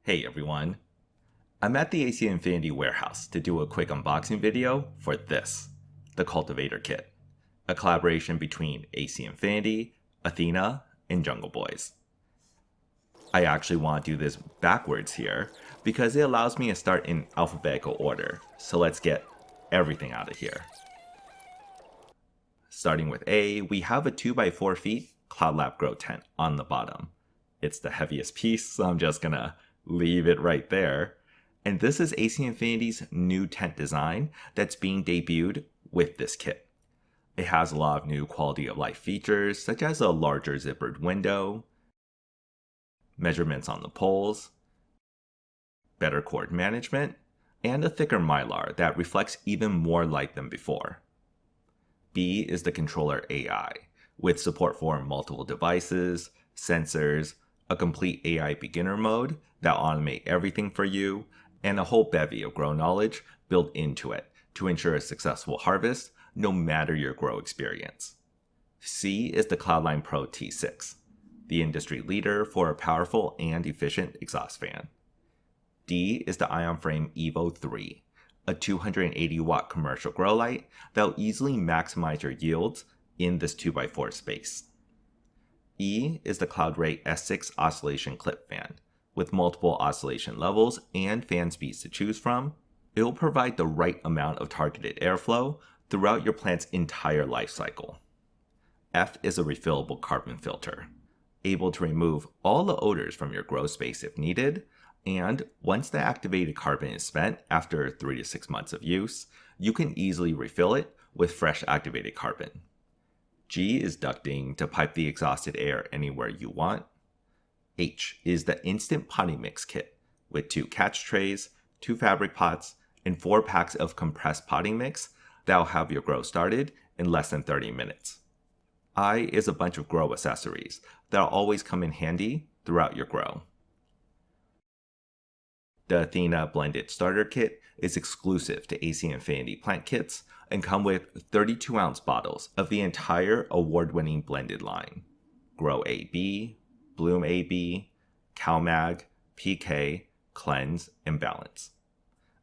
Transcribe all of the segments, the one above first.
Hey everyone, I'm at the AC Infinity warehouse to do a quick unboxing video for this, the Cultivator Kit, a collaboration between AC Infinity, Athena, and Jungle Boys. I actually want to do this backwards here because it allows me to start in alphabetical order, so let's get everything out of here. Starting with A, we have a 2x4 feet Cloud Lab Grow tent on the bottom. It's the heaviest piece, so I'm just gonna leave it right there. And this is AC Infinity's new tent design that's being debuted with this kit. It has a lot of new quality of life features, such as a larger zippered window, measurements on the poles, better cord management, and a thicker mylar that reflects even more light than before. B is the controller AI, with support for multiple devices, sensors, a complete AI beginner mode that automate everything for you, and a whole bevy of grow knowledge built into it to ensure a successful harvest no matter your grow experience. C is the Cloudline Pro T6, the industry leader for a powerful and efficient exhaust fan. D is the IonFrame Evo 3, a 280 watt commercial grow light that will easily maximize your yields in this 2x4 space. E is the CloudRate S6 oscillation clip fan. With multiple oscillation levels and fan speeds to choose from, it will provide the right amount of targeted airflow throughout your plant's entire life cycle. F is a refillable carbon filter, able to remove all the odors from your grow space if needed, and once the activated carbon is spent after 3 to 6 months of use, you can easily refill it with fresh activated carbon. G is ducting to pipe the exhausted air anywhere you want. H is the Instant Potting Mix Kit with 2 catch trays, 2 fabric pots, and 4 packs of compressed potting mix that will have your grow started in less than 30 minutes. I is a bunch of grow accessories that will always come in handy throughout your grow. The Athena Blended Starter Kit is exclusive to AC Infinity plant kits and come with 32-ounce bottles of the entire award-winning blended line: Grow AB, Bloom AB, CalMag, PK, Cleanse, and Balance.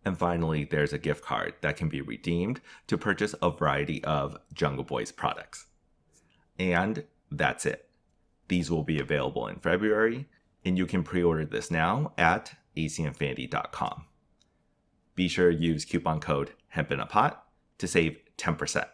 And finally, there's a gift card that can be redeemed to purchase a variety of Jungle Boys products. And that's it. These will be available in February, and you can pre-order this now at acinfinity.com. Be sure to use coupon code HempInAPot to save 10%.